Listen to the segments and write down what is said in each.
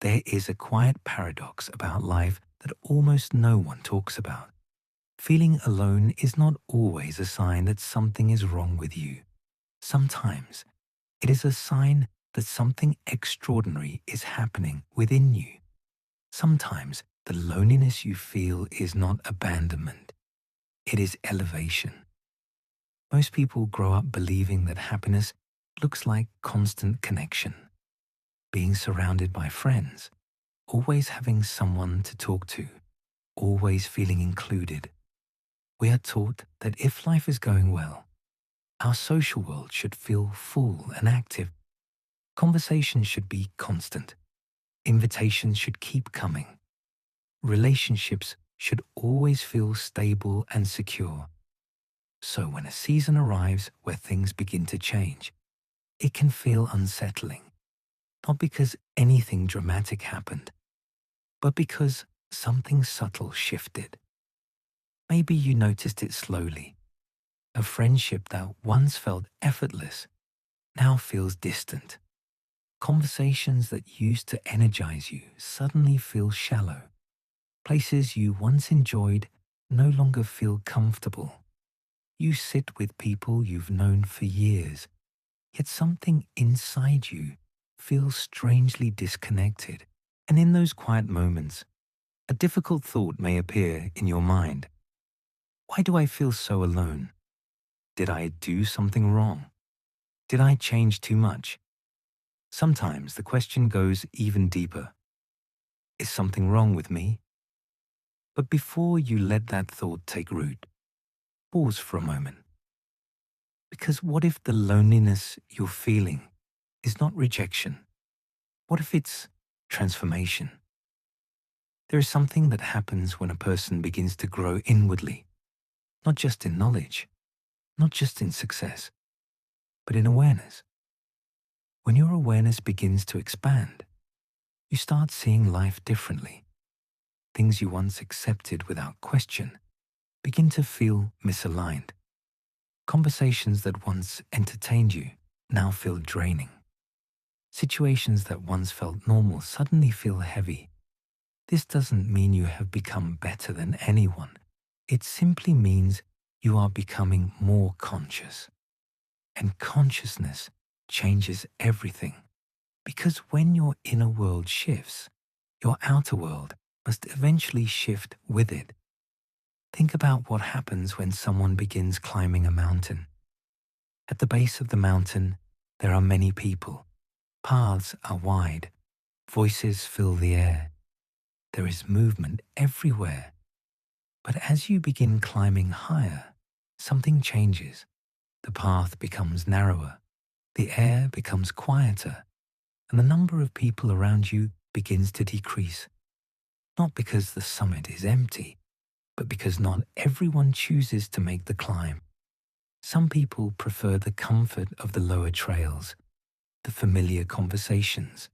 There is a quiet paradox about life that almost no one talks about. Feeling alone is not always a sign that something is wrong with you. Sometimes it is a sign that something extraordinary is happening within you. Sometimes the loneliness you feel is not abandonment, it is elevation. Most people grow up believing that happiness looks like constant connection, being surrounded by friends, always having someone to talk to, always feeling included. We are taught that if life is going well, our social world should feel full and active. Conversations should be constant. Invitations should keep coming. Relationships should always feel stable and secure. So when a season arrives where things begin to change, it can feel unsettling. Not because anything dramatic happened, but because something subtle shifted. Maybe you noticed it slowly. A friendship that once felt effortless now feels distant. Conversations that used to energize you suddenly feel shallow. Places you once enjoyed no longer feel comfortable. You sit with people you've known for years, yet something inside you feels strangely disconnected. And in those quiet moments, a difficult thought may appear in your mind. Why do I feel so alone? Did I do something wrong? Did I change too much? Sometimes the question goes even deeper. Is something wrong with me? But before you let that thought take root, pause for a moment. Because what if the loneliness you're feeling is not rejection? What if it's transformation? There is something that happens when a person begins to grow inwardly, not just in knowledge, not just in success, but in awareness. When your awareness begins to expand, you start seeing life differently. Things you once accepted without question begin to feel misaligned. Conversations that once entertained you now feel draining. Situations that once felt normal suddenly feel heavy. This doesn't mean you have become better than anyone. It simply means you are becoming more conscious. And consciousness changes everything. Because when your inner world shifts, your outer world must eventually shift with it. Think about what happens when someone begins climbing a mountain. At the base of the mountain, there are many people. Paths are wide. Voices fill the air. There is movement everywhere. But as you begin climbing higher, something changes. The path becomes narrower. The air becomes quieter. And the number of people around you begins to decrease. Not because the summit is empty, but because not everyone chooses to make the climb. Some people prefer the comfort of the lower trails, the familiar conversations,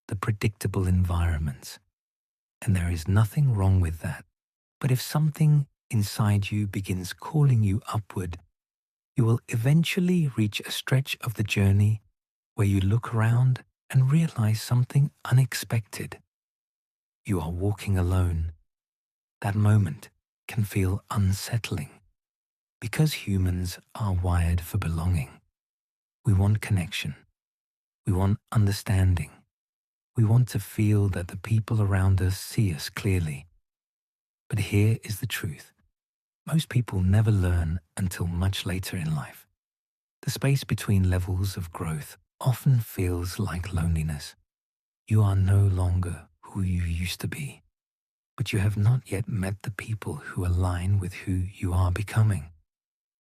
the predictable environments. And there is nothing wrong with that. But if something inside you begins calling you upward, you will eventually reach a stretch of the journey where you look around and realize something unexpected. You are walking alone. That moment can feel unsettling because humans are wired for belonging. We want connection. We want understanding. We want to feel that the people around us see us clearly. But here is the truth. Most people never learn until much later in life. The space between levels of growth often feels like loneliness. You are no longer who you used to be, but you have not yet met the people who align with who you are becoming.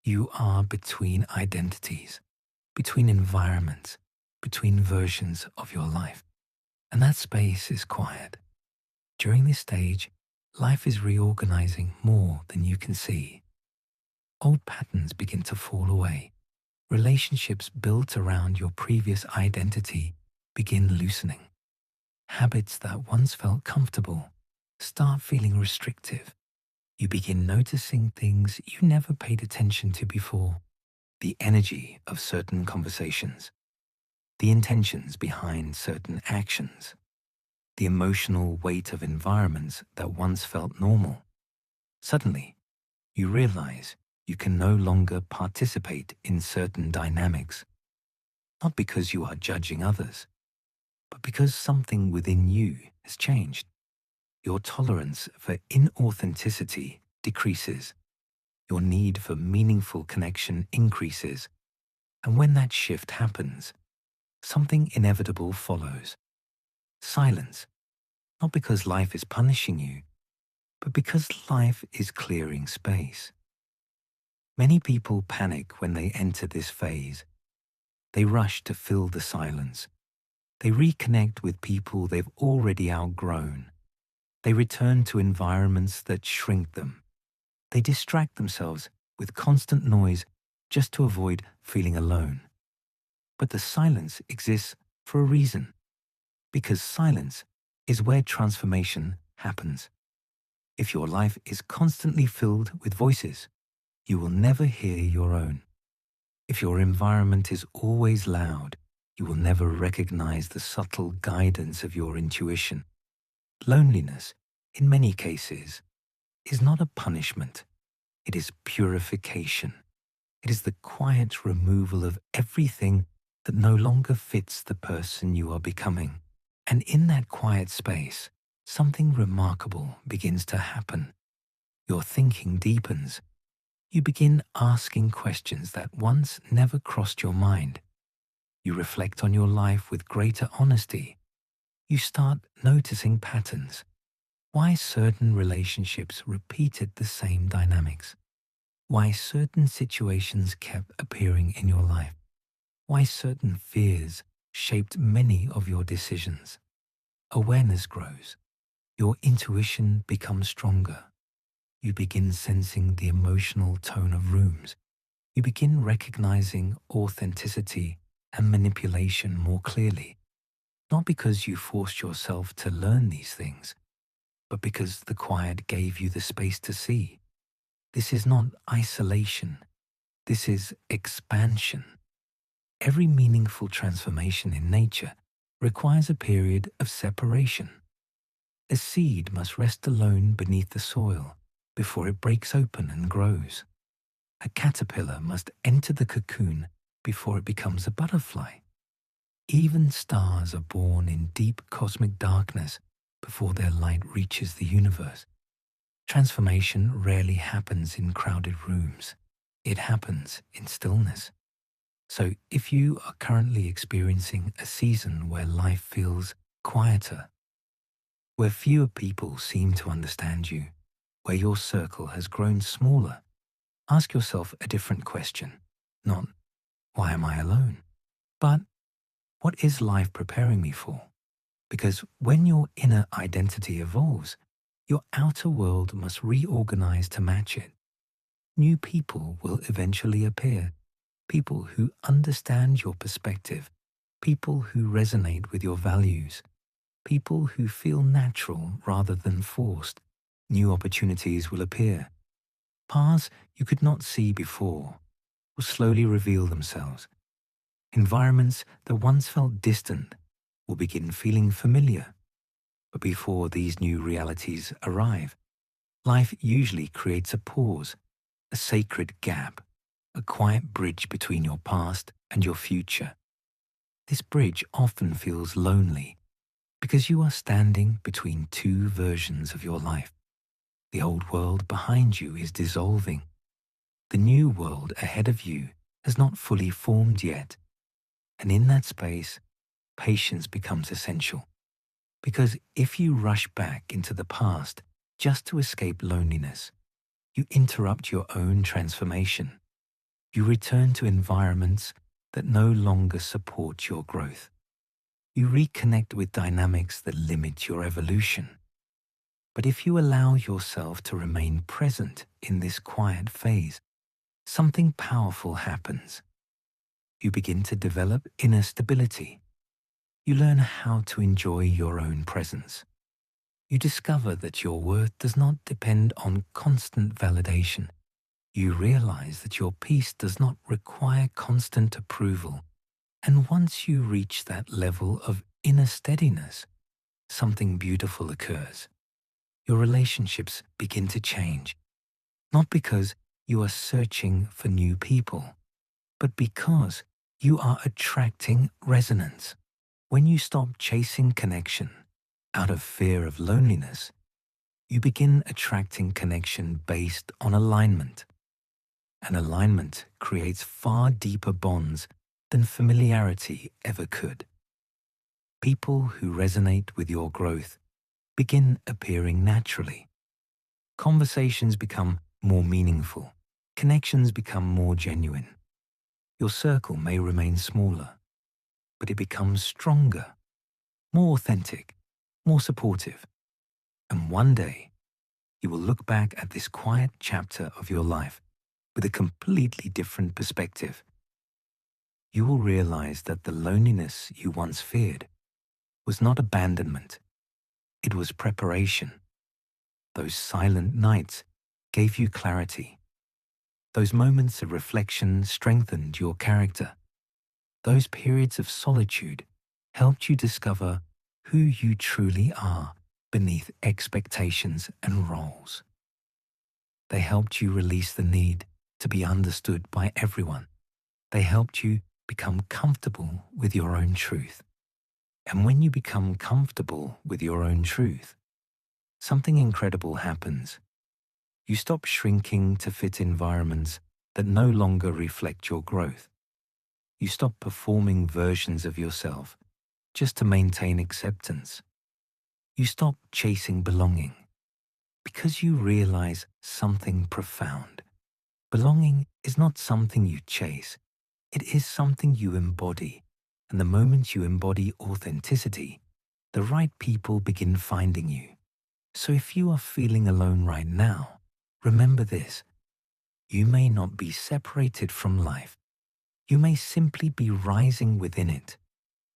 You are between identities, between environments, between versions of your life. And that space is quiet. During this stage, life is reorganizing more than you can see. Old patterns begin to fall away. Relationships built around your previous identity begin loosening. Habits that once felt comfortable start feeling restrictive. You begin noticing things you never paid attention to before. The energy of certain conversations, the intentions behind certain actions, the emotional weight of environments that once felt normal. Suddenly, you realize you can no longer participate in certain dynamics, not because you are judging others, but because something within you has changed. Your tolerance for inauthenticity decreases, your need for meaningful connection increases, and when that shift happens, something inevitable follows. Silence, not because life is punishing you, but because life is clearing space. Many people panic when they enter this phase. They rush to fill the silence. They reconnect with people they've already outgrown. They return to environments that shrink them. They distract themselves with constant noise just to avoid feeling alone. But the silence exists for a reason, because silence is where transformation happens. If your life is constantly filled with voices, you will never hear your own. If your environment is always loud, you will never recognize the subtle guidance of your intuition. Loneliness, in many cases, is not a punishment. It is purification. It is the quiet removal of everything that no longer fits the person you are becoming. And in that quiet space, something remarkable begins to happen. Your thinking deepens. You begin asking questions that once never crossed your mind. You reflect on your life with greater honesty. You start noticing patterns. Why certain relationships repeated the same dynamics. Why certain situations kept appearing in your life. Why certain fears shaped many of your decisions. Awareness grows. Your intuition becomes stronger. You begin sensing the emotional tone of rooms. You begin recognizing authenticity and manipulation more clearly, not because you forced yourself to learn these things, but because the quiet gave you the space to see. This is not isolation. This is expansion. Every meaningful transformation in nature requires a period of separation. A seed must rest alone beneath the soil before it breaks open and grows. A caterpillar must enter the cocoon before it becomes a butterfly. Even stars are born in deep cosmic darkness before their light reaches the universe. Transformation rarely happens in crowded rooms. It happens in stillness. So if you are currently experiencing a season where life feels quieter, where fewer people seem to understand you, where your circle has grown smaller, ask yourself a different question. Not, why am I alone? But, what is life preparing me for? Because when your inner identity evolves, your outer world must reorganize to match it. New people will eventually appear, people who understand your perspective, people who resonate with your values, people who feel natural rather than forced. New opportunities will appear. Paths you could not see before will slowly reveal themselves. Environments that once felt distant will begin feeling familiar. But before these new realities arrive, life usually creates a pause, a sacred gap, a quiet bridge between your past and your future. This bridge often feels lonely because you are standing between two versions of your life. The old world behind you is dissolving. The new world ahead of you has not fully formed yet. And in that space, patience becomes essential. Because if you rush back into the past just to escape loneliness, you interrupt your own transformation. You return to environments that no longer support your growth. You reconnect with dynamics that limit your evolution. But if you allow yourself to remain present in this quiet phase, something powerful happens. You begin to develop inner stability. You learn how to enjoy your own presence. You discover that your worth does not depend on constant validation. You realize that your peace does not require constant approval. And once you reach that level of inner steadiness, something beautiful occurs. Your relationships begin to change, not because you are searching for new people, but because you are attracting resonance. When you stop chasing connection out of fear of loneliness, you begin attracting connection based on alignment. And alignment creates far deeper bonds than familiarity ever could. People who resonate with your growth begin appearing naturally. Conversations become more meaningful. Connections become more genuine. Your circle may remain smaller, but it becomes stronger, more authentic, more supportive. And one day, you will look back at this quiet chapter of your life with a completely different perspective. You will realize that the loneliness you once feared was not abandonment, it was preparation. Those silent nights gave you clarity. Those moments of reflection strengthened your character. Those periods of solitude helped you discover who you truly are beneath expectations and roles. They helped you release the need to be understood by everyone. They helped you become comfortable with your own truth. And when you become comfortable with your own truth, something incredible happens. You stop shrinking to fit environments that no longer reflect your growth. You stop performing versions of yourself just to maintain acceptance. You stop chasing belonging because you realize something profound. Belonging is not something you chase. It is something you embody. And the moment you embody authenticity, the right people begin finding you. So if you are feeling alone right now, remember this. You may not be separated from life. You may simply be rising within it.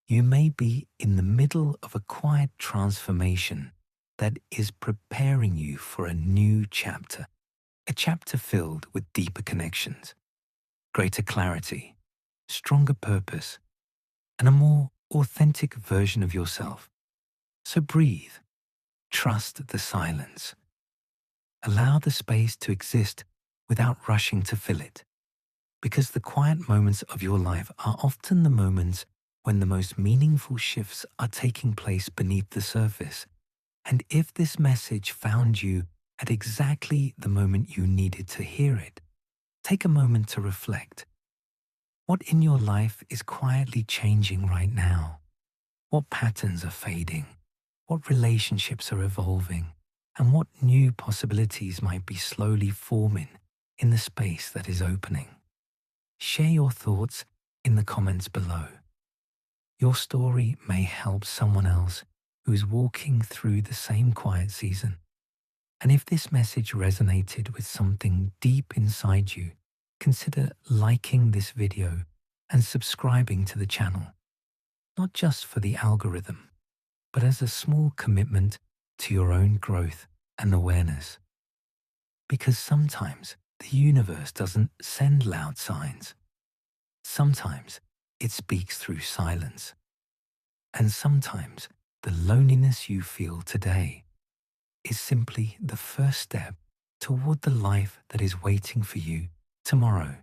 You may be in the middle of a quiet transformation that is preparing you for a new chapter. A chapter filled with deeper connections, greater clarity, stronger purpose, and a more authentic version of yourself. So breathe. Trust the silence. Allow the space to exist without rushing to fill it. Because the quiet moments of your life are often the moments when the most meaningful shifts are taking place beneath the surface. And if this message found you at exactly the moment you needed to hear it, take a moment to reflect. What in your life is quietly changing right now? What patterns are fading? What relationships are evolving? And what new possibilities might be slowly forming in the space that is opening? Share your thoughts in the comments below. Your story may help someone else who is walking through the same quiet season. And if this message resonated with something deep inside you, consider liking this video and subscribing to the channel, not just for the algorithm, but as a small commitment to your own growth and awareness. Because sometimes the universe doesn't send loud signs. Sometimes it speaks through silence. And sometimes the loneliness you feel today is simply the first step toward the life that is waiting for you tomorrow.